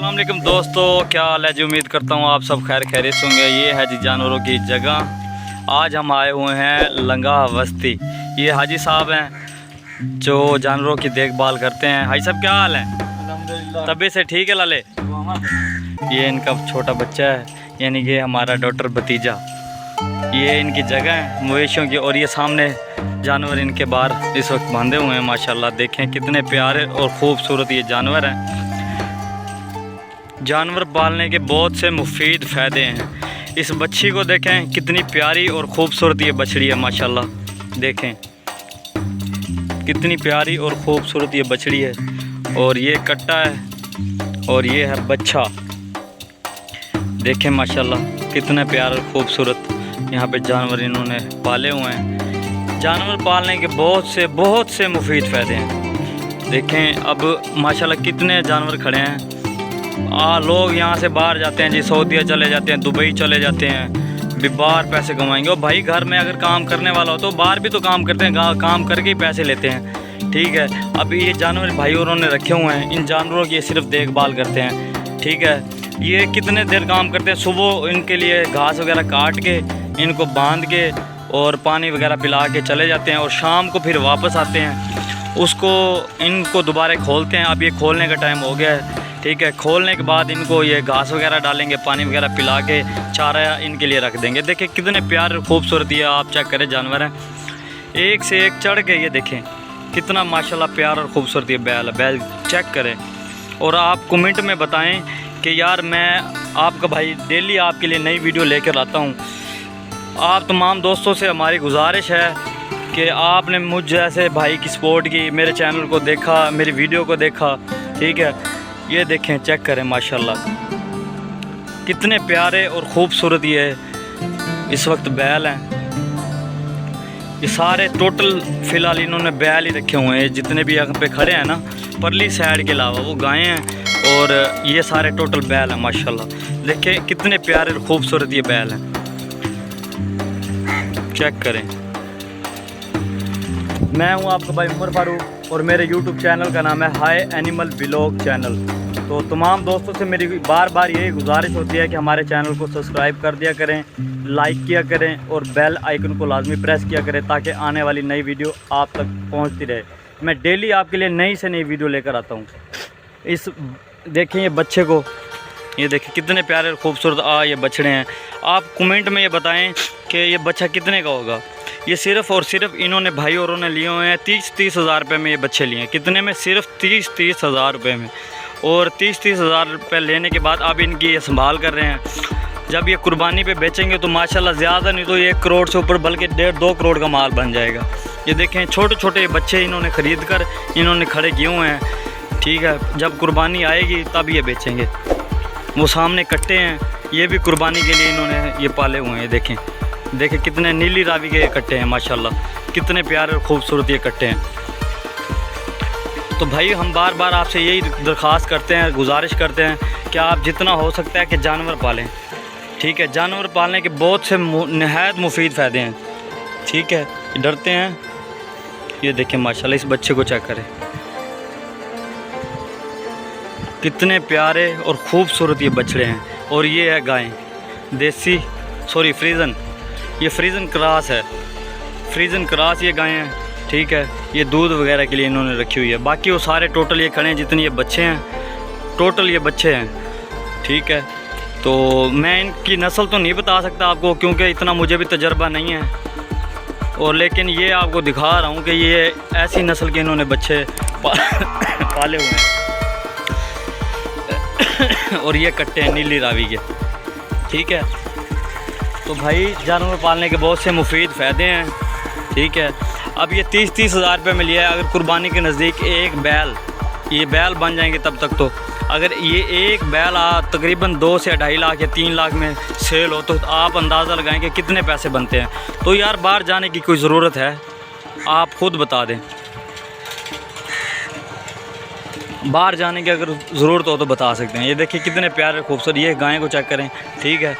अस्सलाम वालेकुम दोस्तों, क्या हाल है जी। उम्मीद करता हूँ आप सब खैर खैरियत होंगे। ये है जी जानवरों की जगह। आज हम आए हुए हैं लंगा बस्ती। ये हाजी साहब हैं जो जानवरों की देखभाल करते हैं। हाजी साहब क्या हाल है? अल्हम्दुलिल्लाह। तबीयत से ठीक है लाले? ये इनका छोटा बच्चा है, यानी कि हमारा डॉक्टर भतीजा। ये इनकी जगह है मवेशियों की। और ये सामने जानवर इनके बाहर इस वक्त बांधे हुए हैं। माशाल्लाह देखें कितने प्यारे और ख़ूबसूरत ये जानवर हैं। जानवर पालने के बहुत से मुफीद फ़ायदे हैं। इस बच्ची को देखें कितनी प्यारी और ख़ूबसूरत ये बछड़ी है। माशाल्लाह देखें कितनी प्यारी और ख़ूबसूरत ये बछड़ी है। और ये कट्टा है और ये है बच्चा। देखें माशाल्लाह कितने प्यारे और ख़ूबसूरत यहाँ पे जानवर इन्होंने पाले हुए हैं। जानवर पालने के बहुत से मुफीद फ़ायदे हैं। देखें अब माशाल्लाह कितने जानवर खड़े हैं। लोग यहाँ से बाहर जाते हैं जी, सऊदीया चले जाते हैं, दुबई चले जाते हैं, भी बाहर पैसे कमाएंगे। और भाई घर में अगर काम करने वाला हो तो बाहर भी तो काम करते हैं, काम करके ही पैसे लेते हैं। ठीक है, अब ये जानवर भाई उन्होंने रखे हुए हैं। इन जानवरों की सिर्फ देखभाल करते हैं। ठीक है, ये कितने देर काम करते हैं। सुबह इनके लिए घास वगैरह काट के इनको बांध के और पानी वगैरह पिला के चले जाते हैं। और शाम को फिर वापस आते हैं, उसको इनको दोबारा खोलते हैं। अब ये खोलने का टाइम हो गया है। ठीक है, खोलने के बाद इनको ये घास वगैरह डालेंगे, पानी वगैरह पिला के चारा इनके लिए रख देंगे। देखिए कितने प्यारे खूबसूरत ये आप चेक करें जानवर हैं, एक से एक चढ़ के। ये देखें कितना माशाल्लाह प्यार और ख़ूबसूरत ये बैल चेक करें। और आप कमेंट में बताएं कि यार मैं आपका भाई डेली आपके लिए नई वीडियो लेकर आता हूँ। आप तमाम दोस्तों से हमारी गुजारिश है कि आपने मुझ जैसे भाई की सपोर्ट की, मेरे चैनल को देखा, मेरी वीडियो को देखा। ठीक है, ये देखें चेक करें माशाल्लाह कितने प्यारे और ख़ूबसूरत ये इस वक्त बैल हैं। ये सारे टोटल फ़िलहाल इन्होंने बैल ही रखे हुए हैं। जितने भी यहाँ पे खड़े हैं ना, परली साइड के अलावा वो गायें हैं। और ये सारे टोटल बैल हैं माशाल्लाह। देखें कितने प्यारे और ख़ूबसूरत ये बैल हैं, चेक करें। मैं हूं आपका भाई उमर फारूक और मेरे YouTube चैनल का नाम है हाई एनिमल व्लॉग चैनल। तो तमाम दोस्तों से मेरी बार बार यही गुजारिश होती है कि हमारे चैनल को सब्सक्राइब कर दिया करें, लाइक किया करें और बेल आइकन को लाजमी प्रेस किया करें, ताकि आने वाली नई वीडियो आप तक पहुंचती रहे। मैं डेली आपके लिए नई से नई वीडियो लेकर आता हूं। इस देखें ये बच्चे को, ये देखें कितने प्यारे और ख़ूबसूरत ये बछड़े हैं। आप कमेंट में ये बताएं कि ये बच्चा कितने का होगा। ये सिर्फ़ और सिर्फ इन्होंने भाई औरों ने लिए हुए हैं 30 हज़ार रुपये में ये बच्चे लिए हैं। कितने में? सिर्फ 30 हज़ार रुपये में। और 30 हज़ार रुपये लेने के बाद अब इनकी ये संभाल कर रहे हैं। जब ये कुर्बानी पे बेचेंगे तो माशाल्लाह ज़्यादा नहीं तो 1 करोड़ से ऊपर, बल्कि 1.5-2 करोड़ का माल बन जाएगा। ये देखें छोटे छोटे बच्चे इन्होंने ख़रीद कर इन्होंने खड़े किए हुए हैं। ठीक है, जब कुर्बानी आएगी तब ये बेचेंगे। वो सामने कट्टे हैं, ये भी कुर्बानी के लिए इन्होंने ये पाले हुए हैं। देखें देखें कितने नीली रावी के कट्टे हैं माशाल्लाह, कितने प्यारे और ख़ूबसूरत ये कट्टे हैं। तो भाई हम बार बार आपसे यही दरख्वास्त करते हैं, गुजारिश करते हैं कि आप जितना हो सकता है कि जानवर पालें। ठीक है, जानवर पालने के बहुत से नहायत मुफीद फ़ायदे हैं। ठीक है, डरते हैं। ये देखें माशाल्लाह इस बच्चे को चेक करें, कितने प्यारे और ख़ूबसूरत ये बछड़े हैं। और ये है गायें देसी फ्रीज़न, ये फ्रीज़न क्रॉस है। फ्रीज़न क्रॉस ये गायें हैं। ठीक है, ये दूध वगैरह के लिए इन्होंने रखी हुई है। बाकी वो सारे टोटल ये खड़े हैं, जितने ये बच्चे हैं टोटल ये बच्चे हैं। ठीक है, तो मैं इनकी नस्ल तो नहीं बता सकता आपको, क्योंकि इतना मुझे भी तजर्बा नहीं है। और लेकिन ये आपको दिखा रहा हूँ कि ये ऐसी नस्ल के इन्होंने बच्चे पाले हुए हैं। और ये कट्टे हैं नीली रावी के। ठीक है, तो भाई जानवर पालने के बहुत से मुफीद फ़ायदे हैं। ठीक है, अब ये 30 हज़ार रुपये में लिया है। अगर कुर्बानी के नज़दीक एक बैल, ये बैल बन जाएंगे तब तक। तो अगर ये एक बैल तकरीबन 2 से 2.5 लाख या 3 लाख में सेल हो तो आप अंदाज़ा लगाएं कि कितने पैसे बनते हैं। तो यार बाहर जाने की कोई ज़रूरत है? आप ख़ुद बता दें, बाहर जाने की अगर ज़रूरत हो तो बता सकते हैं। ये देखिए कितने प्यारे खूबसूरत ये गाय को चेक करें। ठीक है,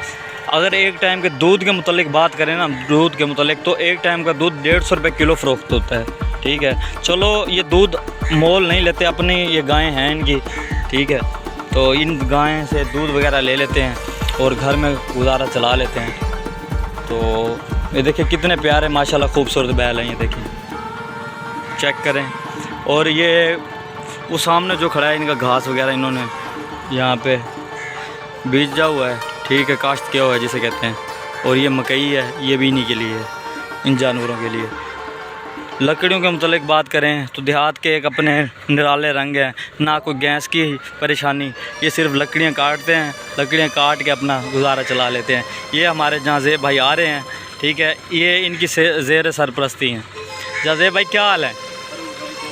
अगर एक टाइम के दूध के मुतालिक बात करें ना, दूध के मुतालिक, तो एक टाइम का दूध 150 रुपये किलो फ़रोख्त होता है। ठीक है, चलो ये दूध मोल नहीं लेते, अपनी ये गायें हैं इनकी। ठीक है, तो इन गाय से दूध वगैरह ले लेते हैं और घर में गुजारा चला लेते हैं। तो ये देखिए कितने प्यारे माशाल्लाह खूबसूरत बैल हैं, ये देखिए चेक करें। और ये वो सामने जो खड़ा है इनका घास वगैरह इन्होंने यहाँ पे बीजा हुआ है, ठीक है, काश्त किया हुआ है जिसे कहते हैं। और ये मकई है, ये भी इन्हीं के लिए है, इन जानवरों के लिए। लकड़ियों के मुतालिक बात करें तो देहात के एक अपने निराले रंग हैं, ना कोई गैस की परेशानी, ये सिर्फ लकड़ियाँ काटते हैं, लकड़ियाँ काट के अपना गुजारा चला लेते हैं। ये हमारे जाज़ेब भाई आ रहे हैं, ठीक है, ये इनकी ज़ेर सरपरस्ती हैं। जाज़ेब भाई क्या हाल है?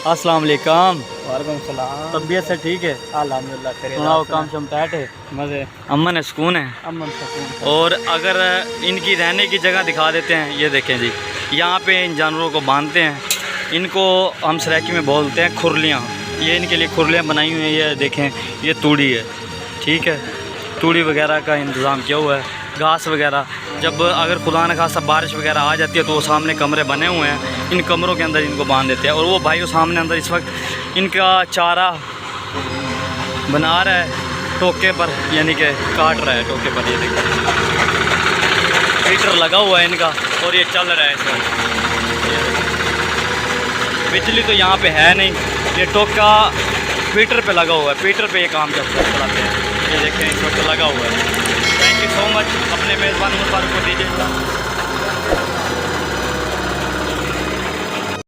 अस्सलाम वालेकुम। वालेकुम सलाम। तबीयत से ठीक है? अल्हम्दुलिल्लाह। सुनाओ, काम शम टाइट है? मज़े, अमन है, सुकून है? अमन सुकून। और अगर इनकी रहने की जगह दिखा देते हैं, ये देखें जी, यहाँ पे इन जानवरों को बांधते हैं। इनको हम सराइकी में बोलते हैं खुरलियाँ। ये इनके लिए खुरलियाँ बनाई हुई हैं, ये देखें, ये तूड़ी है, ठीक है, तूड़ी वगैरह का इंतज़ाम किया हुआ है। घास वगैरह जब अगर खुदा न खासा बारिश वगैरह आ जाती है तो वो सामने कमरे बने हुए हैं, इन कमरों के अंदर इनको बांध देते हैं। और वो भाई वो सामने अंदर इस वक्त इनका चारा बना रहा है टोके पर, यानी कि काट रहा है टोके पर। ये देखिए हीटर लगा हुआ है इनका और ये चल रहा है इस वक्त। बिजली तो यहाँ पे है नहीं, ये टोका हीटर पे लगा हुआ है, हीटर पे ये काम चलाते हैं। ये देखें इस वक्त लगा हुआ है। थैंक यू सो मच, अपने मेज़बान मुबारक को दीजिए।